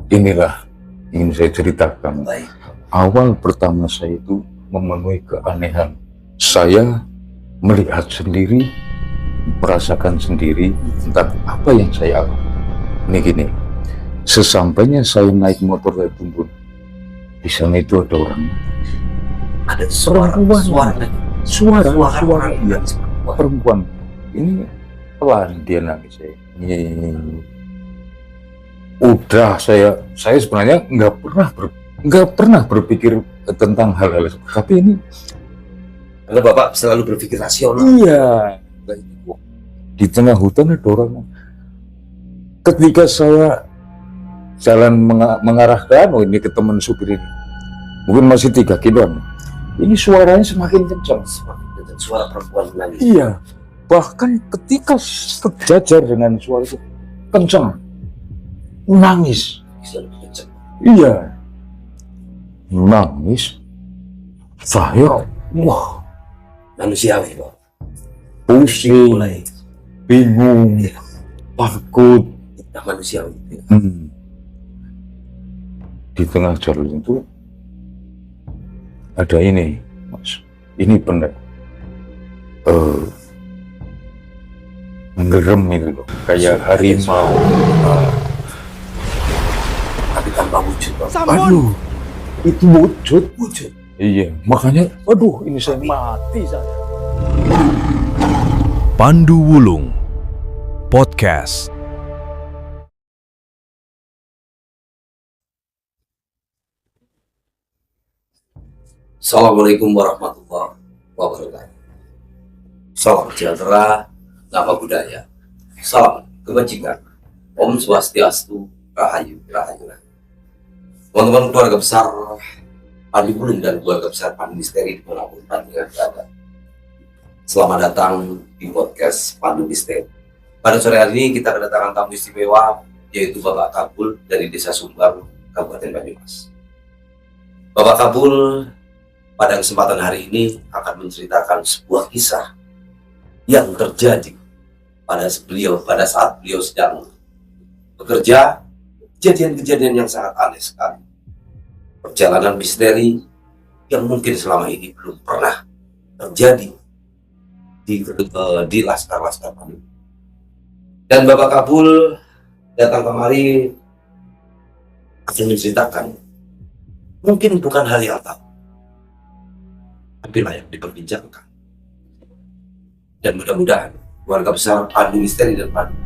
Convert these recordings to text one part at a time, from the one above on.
inilah ingin saya ceritakan. Baik. Awal pertama saya itu memenuhi keanehan. Saya melihat sendiri, merasakan sendiri tentang apa yang saya alami. Ini gini, sesampainya saya naik motor dari Bumbun, di sana itu ada orang. Ada suara Iya, perempuan. Ini pelan dia nangis. Udah saya sebenarnya nggak pernah berpikir tentang hal-hal itu. Tapi ini Karena Bapak selalu berpikir rasional. iya, di tengah hutan ada orang. Ketika saya jalan mengarahkan, ini ke teman supir ini, mungkin masih 3 kiloan. Ini suaranya semakin kencang. Suara perempuan menangis. Iya, bahkan ketika sejajar dengan suara itu kencang, nangis. Iya, nangis. Saya, wah, Manusiawi, Pak. pusing, Mulai bingung, takut. manusiawi. Di tengah jalan itu ada ini, Mas. Ini benar. Menggerem itu loh, kayak harimau. Tapi tanpa wujud, Pak. Aduh, itu wujud. Wujud. Iya, makanya, aduh, ini saya mati saya. Pandu Wulung Podcast. Assalamualaikum warahmatullahi wabarakatuh. Salam sejahtera, nama budaya, salam kebajikan, Om Swastiastu, Rahayu, Rahayu. Teman-teman keluarga besar Pandu Wulung dan keluarga besar Pandu Misteri dimanapun panjenengan berada. Selamat datang di podcast Pandu Misteri. Pada sore hari ini kita kedatangan tamu istimewa, yaitu Bapak Kabul dari Desa Sumbang, Kabupaten Banyumas. Bapak Kabul pada kesempatan hari ini akan menceritakan sebuah kisah yang terjadi pada saat beliau sedang bekerja, kejadian-kejadian yang sangat aneh sekali. Perjalanan misteri yang mungkin selama ini belum pernah terjadi di laskar-laskar Pandu. Dan Bapak Kabul datang kemari akan menceritakan mungkin bukan hal yang tahu, tapi layak diperbincangkan. Dan mudah-mudahan keluarga besar Pandu Misteri dan Pandu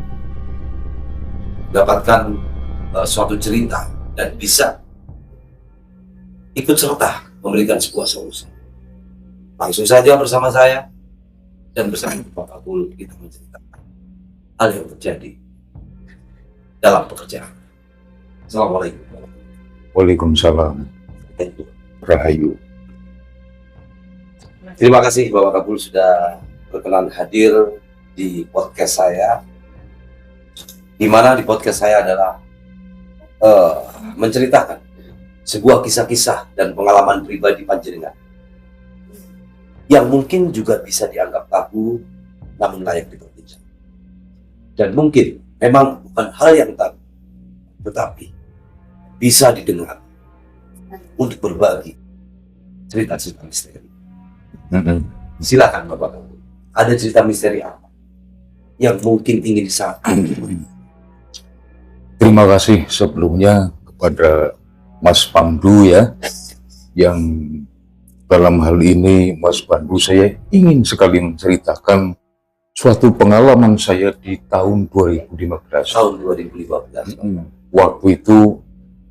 mendapatkan suatu cerita dan bisa ikut serta memberikan sebuah solusi. Langsung saja bersama saya dan bersama Bapak Kabul kita menceritakan hal yang terjadi dalam pekerjaan. Assalamualaikum. Waalaikumsalam. Rahayu. Terima kasih Bapak Kabul sudah berkenan hadir di podcast saya, di mana di podcast saya adalah menceritakan sebuah kisah-kisah dan pengalaman pribadi panjenengan yang mungkin juga bisa dianggap tabu namun layak diperbincangkan. Dan mungkin memang bukan hal yang tabu, tetapi bisa didengar untuk berbagi cerita-cerita misteri. Silakan Bapak Kabul. Ada cerita misteri apa yang mungkin ingin disampaikan? Terima kasih sebelumnya kepada Mas Pandu ya, yang dalam hal ini Mas Pandu saya ingin sekali menceritakan suatu pengalaman saya di tahun 2015. Tahun 2015. Waktu itu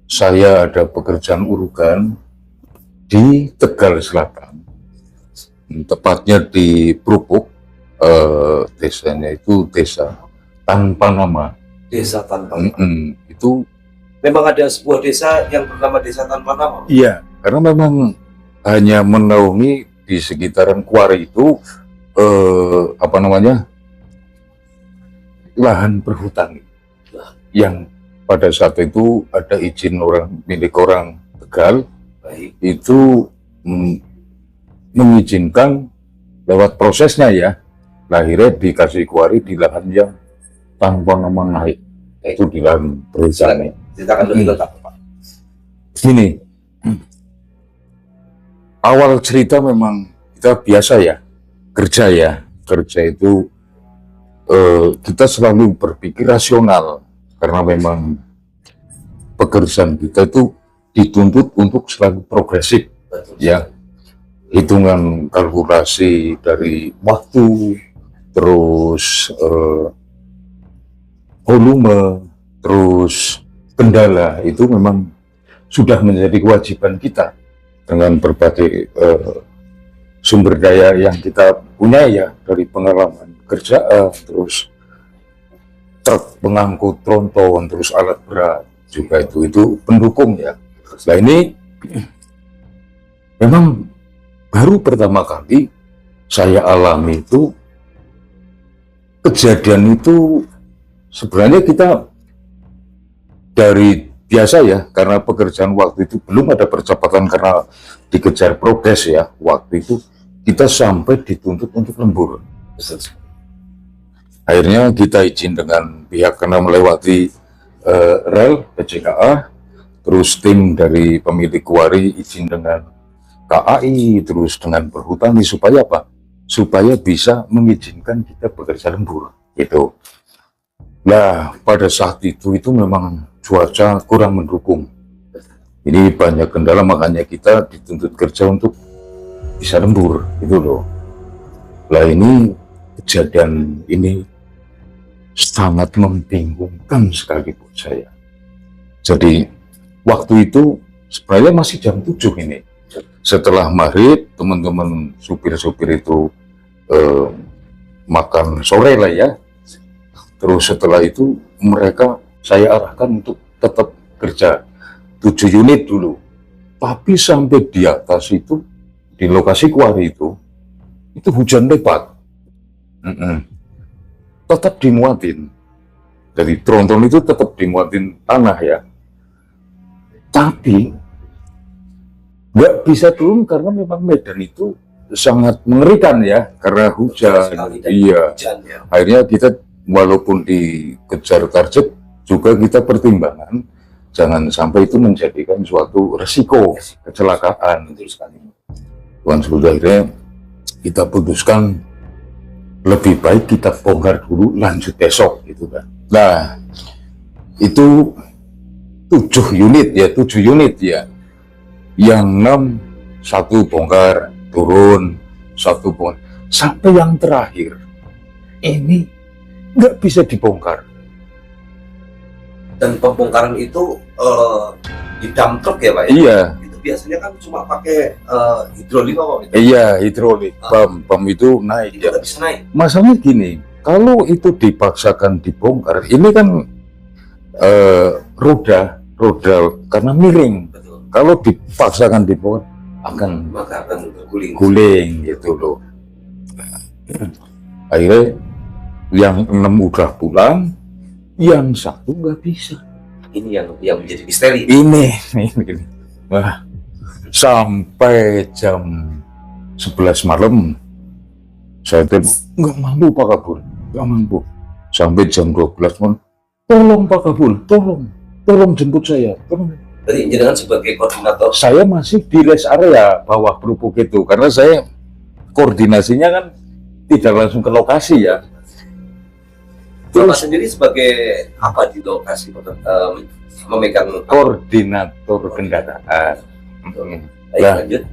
saya ada pekerjaan urukan di Tegal Selatan, tepatnya di Prupuk, desanya itu desa tanpa nama. Desa tanpa nama. Itu memang ada sebuah desa yang bernama Desa Tanpa Nama. iya, karena memang hanya menaungi di sekitaran Kuari itu lahan perhutani yang pada saat itu ada izin milik orang Tegal. Baik. Itu mengizinkan lewat prosesnya ya, lahirnya dikasih kuari di lahan yang tanpa nama naik, itu di lahan perhutani. Ceritakan lebih lengkap Pak. Gini, awal cerita memang kita biasa ya, kerja itu kita selalu berpikir rasional karena memang pekerjaan kita itu dituntut untuk selalu progresif, Betul. ya. Hitungan kalkulasi dari waktu, terus volume, terus kendala itu memang sudah menjadi kewajiban kita dengan berbagai sumber daya yang kita punya ya, dari pengalaman kerjaan, terus truk pengangkut tronton, terus alat berat juga itu pendukung ya. Nah ini memang baru pertama kali saya alami itu kejadian itu. Sebenarnya kita dari biasa ya, karena pekerjaan waktu itu belum ada percepatan karena dikejar progres ya. Waktu itu kita sampai dituntut untuk lembur. Akhirnya kita izin dengan pihak karena melewati rel PCKA, terus tim dari pemilik kuari izin dengan KAI, terus dengan perhutani supaya apa? Supaya bisa mengizinkan kita bekerja lembur gitu. Nah, pada saat itu memang cuaca kurang mendukung. Ini banyak kendala, makanya kita dituntut kerja untuk bisa lembur gitu loh. Lah ini kejadian ini sangat membingungkan sekali buat saya. Jadi waktu itu sebenarnya masih jam 7 ini. Setelah maghrib, teman-teman supir-supir itu makan sore lah ya. Terus setelah itu mereka saya arahkan untuk tetap kerja 7 unit dulu. Tapi sampai di atas itu, di lokasi kuari itu hujan lebat. Tetap dimuatin. Dari tronton itu tetap dimuatin tanah ya. Tapi nggak bisa turun karena memang medan itu sangat mengerikan ya, karena hujan. Iya. Hujan, ya. Akhirnya kita walaupun dikejar target juga kita pertimbangan jangan sampai itu menjadikan suatu resiko kecelakaan. Betul sekali. Tuan sudah, akhirnya kita putuskan lebih baik kita bongkar dulu, lanjut besok gitu kan. Nah itu 7 unit ya. Yang 6 satu bongkar, turun, satu bongkar, sampai yang terakhir ini nggak bisa dibongkar. Dan pembongkaran itu di dump truck ya Pak? Iya. Itu biasanya kan cuma pakai hidrolik apa gitu? Iya, hidrolik, pam itu naik Itu ya. nggak bisa naik. Masalahnya gini, kalau itu dipaksakan dibongkar, ini kan roda karena miring. Betul. Kalau dipaksakan dibongkar akan Maka akan guling. guling gitu loh. Akhirnya yang 6 udah pulang, yang 1 nggak bisa. Ini yang menjadi misteri. Ini. Wah, sampai jam 11 malam saya nggak mampu Pak Kabul, nggak mampu. Sampai jam 12 malam, tolong Pak Kabul, tolong jemput saya, tolong. Jadi jenengan sebagai koordinator. Saya masih di rest area bawah Perupuk itu, karena saya koordinasinya kan tidak langsung ke lokasi ya. Bapak sendiri sebagai apa di lokasi memegang Koordinator kendaraan. Baik, Ya. lanjut.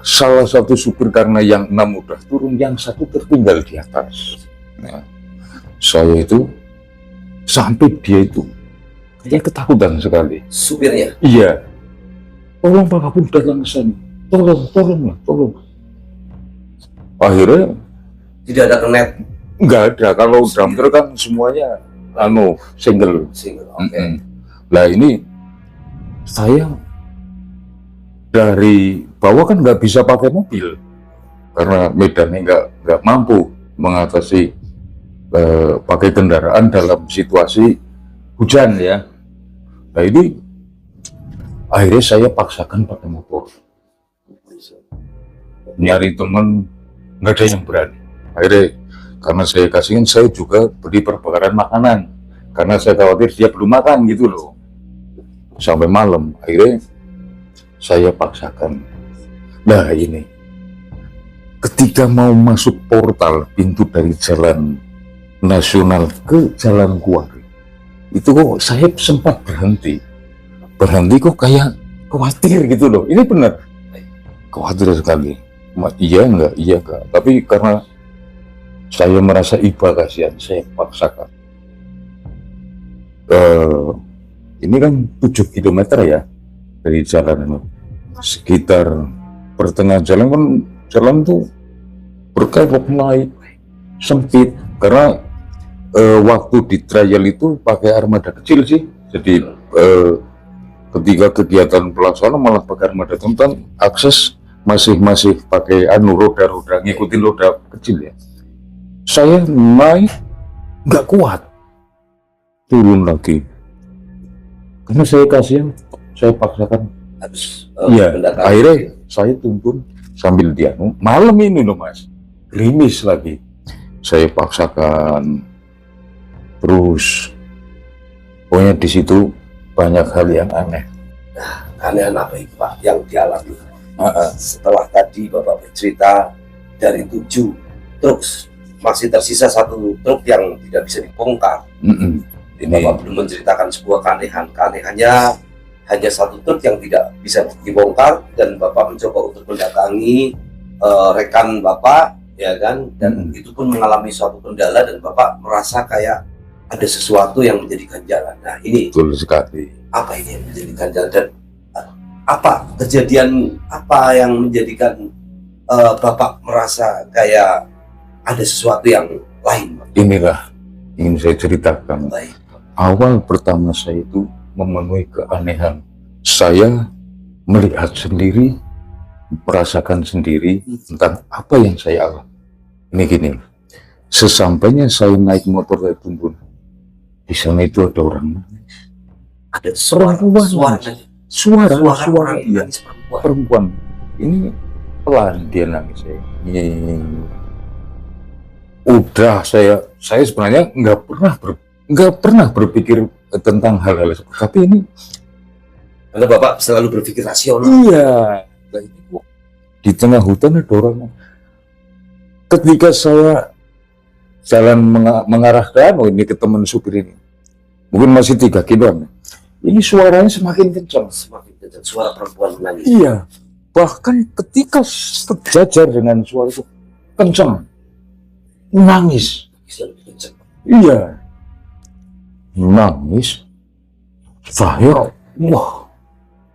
Salah satu supir karena yang 6 udah turun, yang 1 tertinggal di atas. Nah, saya itu sampai dia itu kayak ketakutan sekali. Supirnya. Iya, tolong Pak Kapul datang ke sini, tolong. Akhirnya Tidak ada kenet nggak ada. Kalau drum truk kan semuanya single. Oke. Nah ini saya dari bawah kan nggak bisa pakai mobil karena medannya nggak mampu mengatasi pakai kendaraan dalam situasi hujan ya. Nah ini akhirnya saya paksakan pakai motor, nyari teman, nggak ada yang berani. Akhirnya karena saya kasihin, saya juga beri perbakaran makanan karena saya khawatir dia belum makan gitu loh. sampai malam. Akhirnya saya paksakan. Nah ini, ketika mau masuk portal pintu dari jalan nasional ke jalan Kuari, itu kok saya sempat berhenti kok kayak khawatir gitu loh. Ini benar, khawatir sekali. Iya enggak, tapi karena saya merasa iba kasihan, saya paksakan. Ini kan 7 kilometer ya dari jalan ini. Sekitar pertengahan jalan kan, jalan tuh berkelok naik, sempit. Karena waktu di trial itu pakai armada kecil sih. Jadi ketika kegiatan pelaksana malah pakai armada tentang akses masih pakai roda ngikutin roda kecil ya. Saya naik nggak kuat, turun lagi. Karena saya kasihan, saya paksakan. Habis Iya, mendatangi. akhirnya saya tuntun sambil dia malam ini loh Mas, gerimis lagi. Saya paksakan terus. Pokoknya di situ banyak hal yang aneh. Aneh apa itu Pak yang dialami? Setelah tadi Bapak bercerita dari 7 truk, masih tersisa 1 truk yang tidak bisa dibongkar. Ini Bapak belum menceritakan sebuah keanehan. Keanehannya hanya 1 truk yang tidak bisa dibongkar, dan Bapak mencoba untuk mendatangi rekan Bapak, ya kan? Dan itu pun mengalami suatu kendala dan Bapak merasa kayak ada sesuatu yang menjadi ganjalan. Nah ini betul sekali. apa ini yang menjadi ganjalan, dan apa kejadian apa yang menjadikan Bapak merasa kayak ada sesuatu yang lain? Inilah ingin saya ceritakan. Baik. Awal pertama saya itu memenuhi keanehan. Saya melihat sendiri, merasakan sendiri tentang apa yang saya alami. Ini gini, sesampainya saya naik motor dari Tumbun, di sana itu ada orang nangis. Ada suara Suara orang iya, nangis, perempuan. perempuan. Ini pelan dia nangis. Udah saya sebenarnya nggak pernah berpikir tentang hal-hal seperti, tapi ini Karena Bapak selalu berpikir rasional. iya. Nah, ini kok di tengah hutan ada orang. Ketika saya jalan mengarah ke ini ke teman supir ini, mungkin masih 3 kilo. Ini suaranya semakin kencang. Semakin kencang suara perempuan menangis. Iya. Bahkan ketika sejajar dengan suara itu kencang, nangis. Lebih kencang. Iya, nangis. Saya, wah,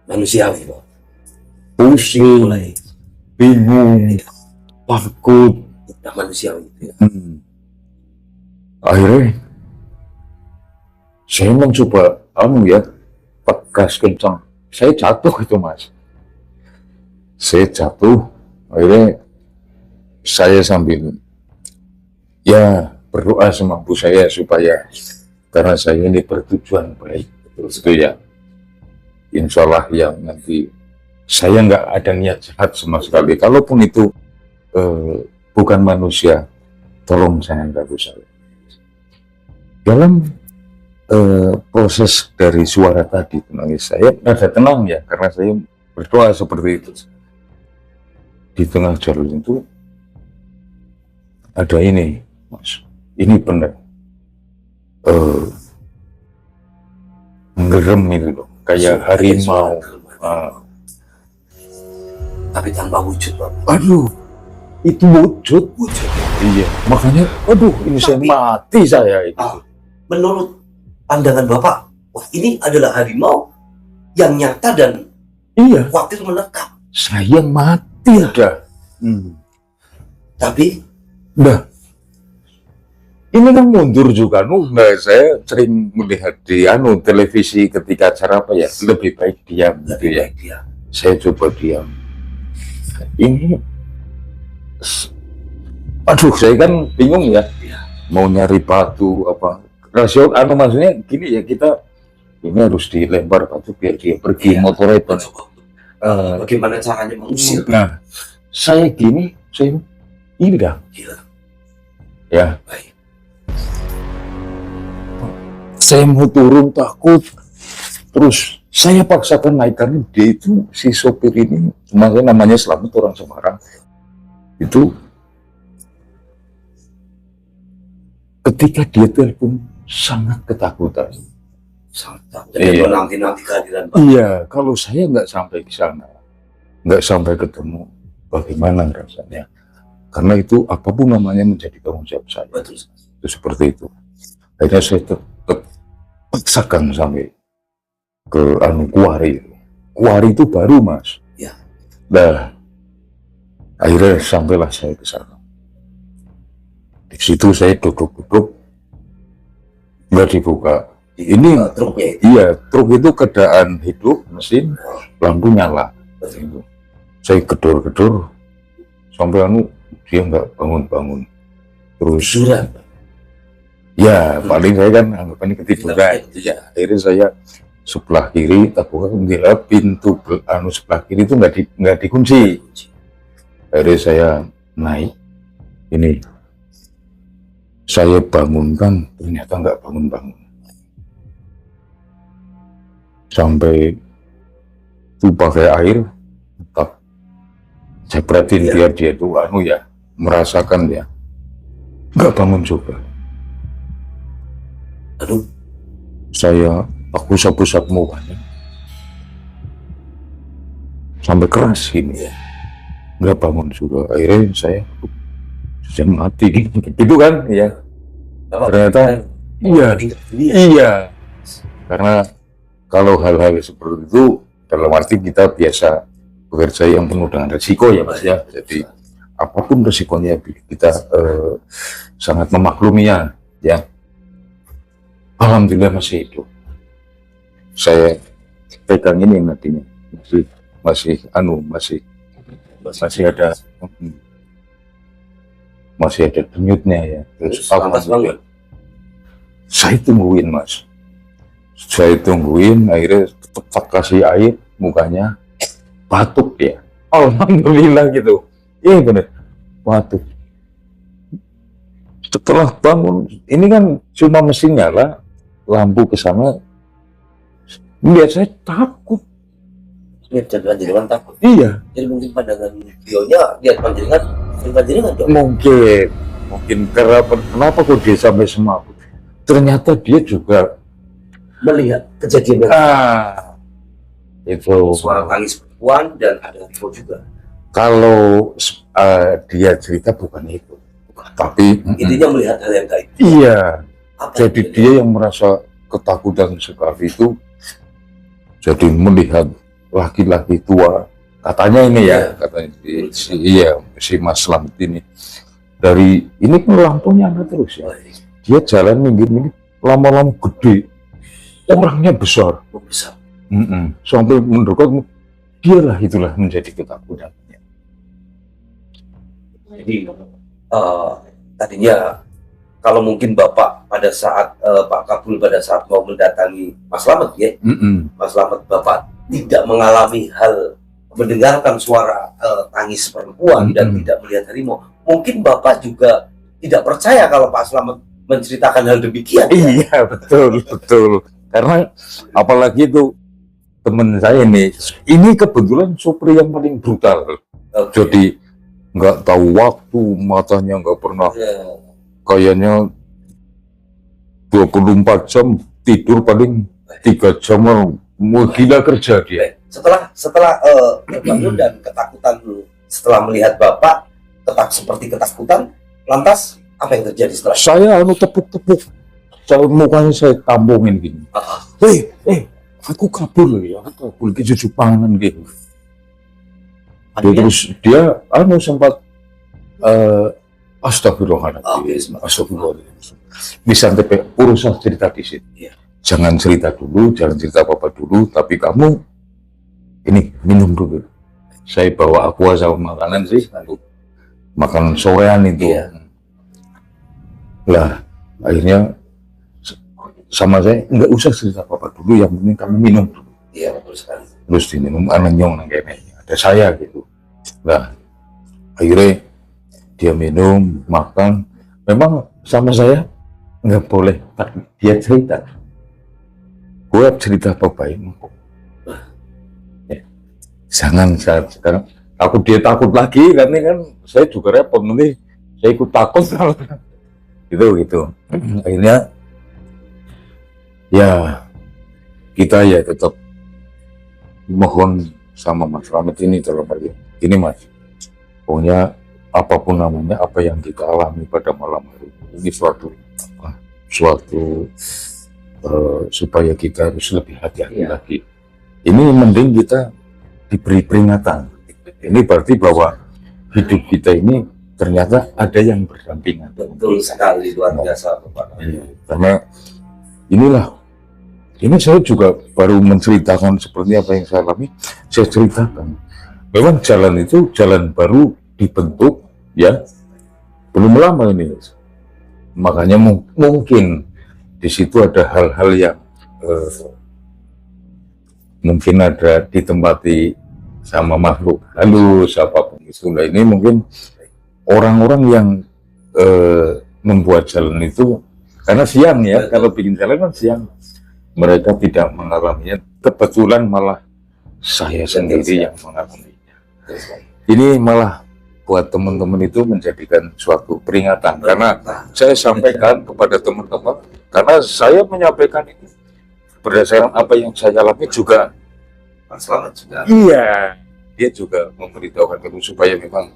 Manusiawi Pak. pusing, Mulai bingung, takut. udah manusiawi itu ya. Akhirnya saya mencoba tegas kencang. Saya jatuh itu Mas. Saya jatuh. Akhirnya saya sambil ya berdoa semampu saya supaya, karena saya ini bertujuan baik, itu ya. Insya Allah yang nanti saya nggak ada niat jahat sama sekali. Kalaupun itu bukan manusia, tolong saya nggak usah. Dalam proses dari suara tadi nangis saya rada tenang ya, karena saya berdoa seperti itu. Di tengah jalan itu ada ini Mas, ini benar ngerem itu loh, kayak harimau. Tapi tanpa wujud Pak. Aduh, itu wujud. Iya, makanya aduh ini saya mati saya itu. Menurut pandangan Bapak, wah ini adalah harimau yang nyata dan Iya, khawatir menekap. saya mati dah. Tapi Nah, ini kan mundur juga. Nah, saya sering melihat di televisi ketika acara apa ya, lebih baik diam gitu ya. dia Saya coba diam. Ini, aduh, saya kan bingung ya. Mau nyari batu apa? Rasional, maksudnya gini ya, kita ini harus dilempar batu biar dia pergi motornya. mencoba untuk bagaimana caranya mengusir. Nah, saya gini, saya ini dah. Gila. Ya, Baik. saya mau turun takut, terus Saya paksakan naik karena dia itu si sopir ini, namanya Slamet, orang Semarang. Itu ketika dia telepon sangat ketakutan. Jadi Iya. menanti-nanti kehadiran Pak. Iya, kalau saya nggak sampai ke sana, nggak sampai ketemu, bagaimana rasanya? Karena itu apapun namanya menjadi tanggung jawab saya. Betul. Itu seperti itu. Akhirnya saya tetap paksakan sampai ke Kuari. Kuari itu baru, Mas. Ya. Nah, akhirnya sampailah saya ke sana. Di situ saya duduk-duduk, nggak dibuka. Ini Truknya itu. iya, truk itu keadaan hidup, mesin, lampu nyala. Gitu. Saya gedor-gedor sampai dia nggak bangun-bangun. Terus Tiduran. ya paling saya kan anggapannya ketiduran. Iya. Akhirnya saya sebelah kiri, tak buka jendela, pintu sebelah kiri itu nggak dikunci. Akhirnya saya naik. Ini saya bangunkan, ternyata nggak bangun-bangun. Sampai itu pakai air, tetap saya perhatiin Iya. dia itu merasakan ya, nggak bangun juga. Aduh, Saya usap-usap mukanya sampai keras ini, nggak bangun juga. Akhirnya saya mati gitu kan ya. Bapak, Ternyata iya, Iya. iya, karena kalau hal-hal seperti itu dalam arti kita biasa bekerja yang penuh dengan resiko ya Mas ya. Jadi apapun resikonya kita sangat memakluminya ya. Alhamdulillah masih hidup. Saya pegang ini nantinya masih ada denyutnya ya. Terus Lantas bangun. saya tungguin Mas. Saya tungguin, akhirnya tetap kasih air, mukanya batuk dia. Alhamdulillah gitu. Iya bener, batuk. Setelah bangun, ini kan cuma mesin nyala, lampu ke sana. Lihat saya takut. Lihat panjenengan takut. Iya, Jadi mungkin pandangan beliaunya lihat panjenengan dong. mungkin kenapa kok dia sampai semaput? Ternyata dia juga Melihat kejadian itu suara tangis perempuan dan ada Rimo juga. kalau dia cerita bukan itu, tapi Intinya melihat hal yang gaib. iya, Apa jadi yang dia yang merasa ketakutan sekali itu, jadi melihat laki-laki tua, katanya ini ya, katanya si Mas Slamet ini, dari ini kan lampunya ada terus ya, dia jalan minggir-minggir, lama-lama gede, orangnya besar. besar. Sampai mendekat, dialah itulah menjadi ketakutannya. Jadi tadinya kalau mungkin Bapak pada saat Pak Kabul pada saat mau mendatangi Mas Slamet ya, Mas Slamet Bapak tidak mengalami hal mendengarkan suara tangis perempuan dan tidak melihat harimau, mungkin Bapak juga tidak percaya kalau Pak Slamet menceritakan hal demikian. Iya, betul. Karena apalagi itu teman saya ini kebetulan sopir yang paling brutal. Oke. Jadi nggak tahu waktu, matanya nggak pernah, Ya, kayaknya 24 jam, tidur paling 3 jam, mau gila kerja dia. setelah terbangun dan ketakutan setelah melihat Bapak seperti ketakutan, lantas apa yang terjadi setelah itu? Saya tepuk-tepuk, mukanya saya tampungin gini. Aku kabur ya, aku kabur ke cucu pangan gitu. Terus dia sempat astagfirullahaladzim, astagfirullahaladzim. Bisa sampai urusan cerita di sini. Iya. Jangan cerita apa-apa dulu, tapi kamu ini minum dulu. Saya bawa aqua sama makanan sih, makan sorean itu. Iya. Lah, akhirnya sama saya nggak usah cerita apa-apa dulu, yang penting kamu minum dulu. Iya, betul sekali. Terus diminum nyong kayaknya ada saya gitu. Nah, akhirnya dia minum, makan. Memang sama saya nggak boleh, tapi dia cerita. Gue cerita apa baik, jangan saat sekarang aku dia takut lagi kan ini kan saya juga repot nanti saya ikut takut kalau gitu akhirnya ya kita ya tetap mohon sama Mas Ramit ini dalam arti ini Mas, pokoknya apapun namanya apa yang kita alami pada malam hari ini suatu supaya kita harus lebih hati-hati lagi. Ini mending kita diberi peringatan. Ini berarti bahwa hidup kita ini ternyata ada yang berdampingan. Betul sekali, luar biasa Bapak. Karena ini saya juga baru menceritakan seperti apa yang saya alami. Saya ceritakan. Memang jalan itu jalan baru dibentuk ya, belum lama ini. Makanya mungkin di situ ada hal-hal yang mungkin ada ditempati sama makhluk halus apapun itu. Nah ini mungkin orang-orang yang membuat jalan itu karena siang ya, kalau bikin jalan kan siang, mereka tidak mengalaminya. Kebetulan malah saya sendiri yang mengalaminya. Ini malah buat teman-teman itu menjadikan suatu peringatan, karena saya sampaikan kepada teman-teman, karena saya menyampaikan itu berdasarkan apa yang saya alami juga. Mas Selamat juga. Iya, dia juga memberitahukan itu supaya memang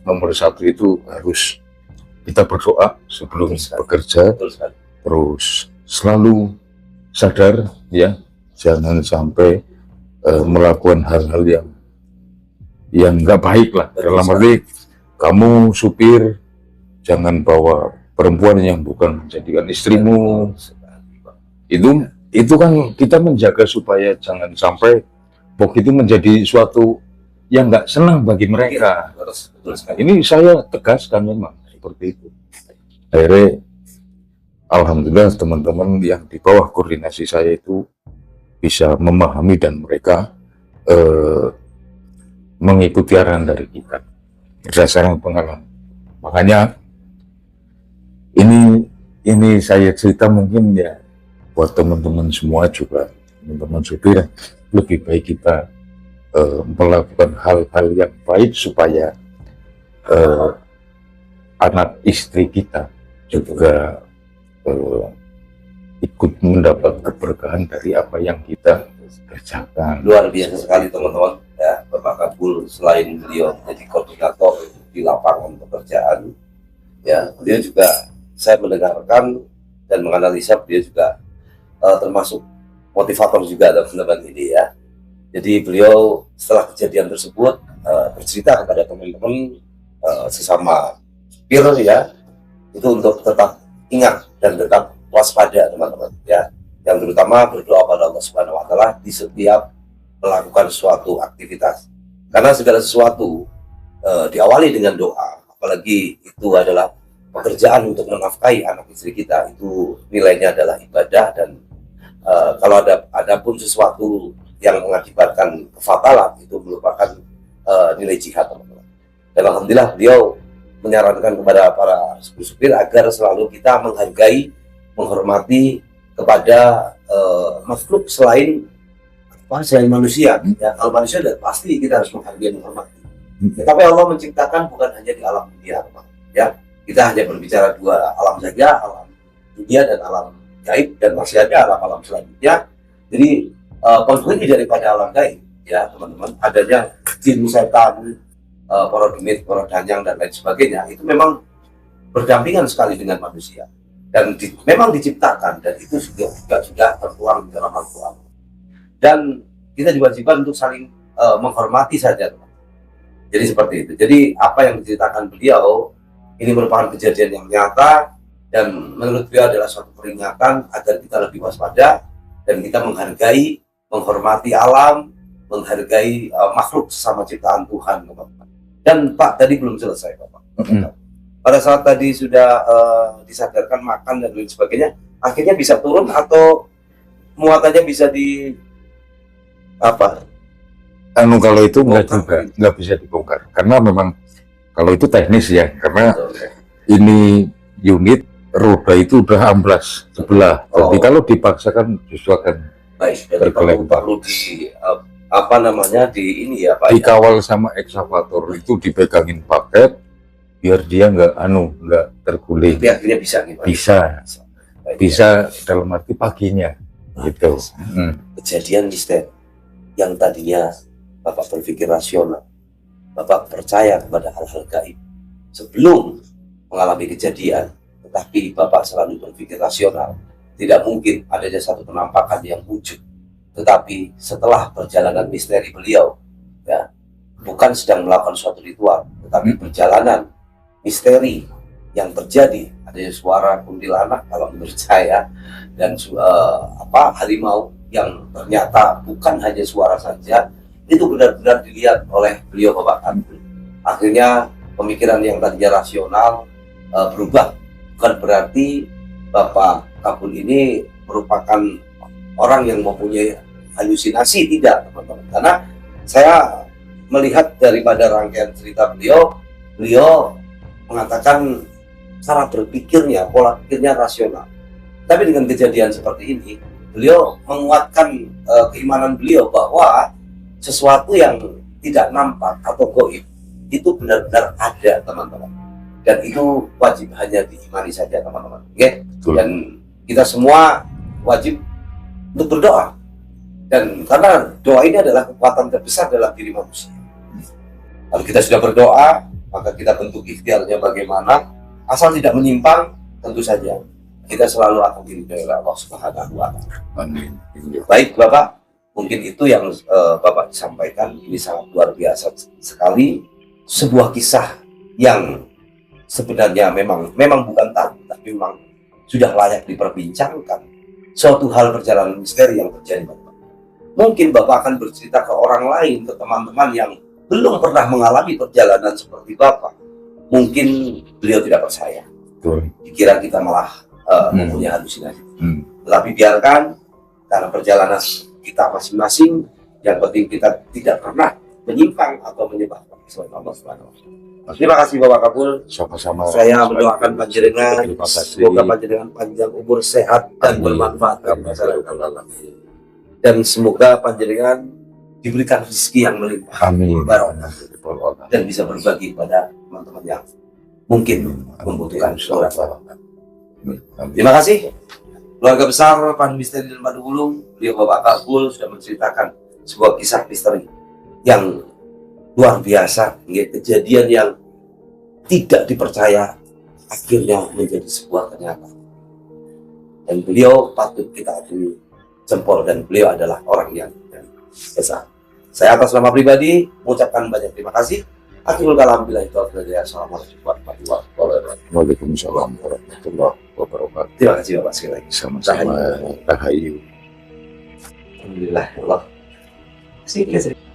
nomor satu itu harus kita berdoa sebelum bekerja, terus selalu sadar ya, jangan sampai melakukan hal-hal yang nggak baik lah. Dalam arti kamu supir jangan bawa perempuan yang bukan menjadikan istrimu. Itu kan kita menjaga supaya jangan sampai itu menjadi suatu yang nggak senang bagi mereka. Ini saya tegaskan memang seperti itu. Akhirnya alhamdulillah teman-teman yang di bawah koordinasi saya itu bisa memahami dan mereka mengikuti arahan dari kita berdasarkan pengalaman. Makanya ini saya cerita mungkin ya buat teman-teman semua juga, teman-teman supir, lebih baik kita melakukan hal-hal yang baik supaya anak istri kita juga ikut mendapat keberkahan dari apa yang kita kerjakan. Luar biasa sekali teman-teman ya, Bapak Kabul selain beliau menjadi koordinator di lapangan pekerjaan ya, beliau juga, saya mendengarkan dan menganalisa, beliau juga termasuk motivator juga teman-teman ini ya. Jadi beliau setelah kejadian tersebut bercerita kepada teman-teman sesama supir ya, itu untuk tetap ingat dan tetap waspada teman-teman ya, yang terutama berdoa pada Allah Subhanahu wa Ta'ala di setiap melakukan suatu aktivitas, karena segala sesuatu diawali dengan doa, apalagi itu adalah pekerjaan untuk menafkahi anak istri kita, itu nilainya adalah ibadah. Dan kalau ada pun sesuatu yang mengakibatkan kefatalan, itu merupakan nilai jihad teman-teman. Dan alhamdulillah beliau menyarankan kepada para supir agar selalu kita menghargai, menghormati kepada makhluk selain manusia ya. Kalau manusia pasti kita harus menghargai, menghormati. Tapi Allah menciptakan bukan hanya di alam dunia ya, kita hanya berbicara dua alam saja, alam dunia dan alam gaib, dan masih ada alam-alam selanjutnya. Jadi penghuni daripada alam gaib ya teman-teman, adanya jin, setan, para demit, para danyang dan lain sebagainya, itu memang berdampingan sekali dengan manusia dan memang diciptakan, dan itu juga sudah tertuang di dalam Al-Quran. Dan kita diwajibkan untuk saling menghormati saja teman. Jadi seperti itu. Jadi apa yang diceritakan beliau ini merupakan kejadian yang nyata, dan menurut beliau adalah suatu peringatan agar kita lebih waspada dan kita menghargai, menghormati alam, menghargai makhluk sesama ciptaan Tuhan, teman-teman. Dan Pak tadi belum selesai Bapak. Pada saat tadi sudah disadarkan makan dan lain sebagainya, akhirnya bisa turun atau muatannya bisa di apa? Kalau itu nggak bisa dibongkar, karena memang kalau itu teknis ya, karena ini unit roda itu udah amblas sebelah. Jadi kalau dipaksakan justru akan baik, jadi perlu apa namanya di ini ya Pak. Dikawal sama ekskavator itu, dipegangin paket biar dia nggak terguling. Tapi akhirnya bisa nih Pak. Bisa dalam arti paginya gitu. Kejadian misteri yang tadinya Bapak berpikir rasional, Bapak percaya kepada hal-hal gaib sebelum mengalami kejadian, tetapi Bapak selalu berpikir rasional. Tidak mungkin adanya satu penampakan yang wujud. Tetapi setelah perjalanan misteri beliau, ya, bukan sedang melakukan suatu ritual, tetapi perjalanan misteri yang terjadi, adanya suara kuntilanak kalau menurut saya, dan harimau yang ternyata bukan hanya suara saja, itu benar-benar dilihat oleh beliau Bapak Kabul. Akhirnya pemikiran yang tadinya rasional berubah. Bukan berarti Bapak Kabul ini merupakan orang yang mempunyai halusinasi, tidak teman-teman. Karena saya melihat daripada rangkaian cerita beliau mengatakan cara berpikirnya, pola pikirnya rasional. Tapi dengan kejadian seperti ini, beliau menguatkan keimanan beliau bahwa sesuatu yang tidak nampak atau gaib itu benar-benar ada, teman-teman. Dan itu wajib hanya diimani saja, teman-teman. Okay? Dan kita semua wajib untuk berdoa. Dan karena doa ini adalah kekuatan terbesar dalam diri manusia. Kalau kita sudah berdoa, maka kita bentuk ikhtiarnya bagaimana. Asal tidak menyimpang, tentu saja kita selalu akan diridhoi oleh Allah Subhanahu wa Ta'ala. Amin. Baik Bapak, mungkin itu yang Bapak sampaikan. Ini sangat luar biasa sekali, sebuah kisah yang sebenarnya memang bukan tabu, tapi memang sudah layak diperbincangkan. Suatu hal perjalanan misteri yang terjadi, Bapak. Mungkin Bapak akan bercerita ke orang lain, ke teman-teman yang belum pernah mengalami perjalanan seperti Bapak. Mungkin beliau tidak percaya, dikira kita malah mempunyai halusinasi. Tetapi biarkan, karena perjalanan kita masing-masing, yang penting kita tidak pernah menyimpang atau menyebabkan selain Allah Subhanahu wa Ta'ala. Terima kasih Bapak Kabul. Sama-sama. Saya mendoakan panjenengan, Terima kasih. semoga panjenengan panjang umur, sehat dan bermanfaat bagi masyarakat. Dan semoga panjenengan diberikan rezeki yang melimpah, Amin. barokah, dan bisa berbagi pada teman-teman yang mungkin membutuhkan doa. Terima kasih keluarga besar Pan Misteri dan Madu Wulung. Beliau Bapak Kabul sudah menceritakan sebuah kisah misteri yang luar biasa, kejadian yang tidak dipercaya akhirnya menjadi sebuah kenyataan. Dan beliau patut kita akui jempol, dan beliau adalah orang yang besar. Saya atas nama pribadi mengucapkan banyak terima kasih. Akhirul kalam billahi taufiq wal hidayah. Assalamualaikum warahmatullahi wabarakatuh. Waalaikumsalam warahmatullahi wabarakatuh. Terima kasih Bapak sekali lagi. Sama-sama. Rahayu. Alhamdulillah. Allah. Terima kasih.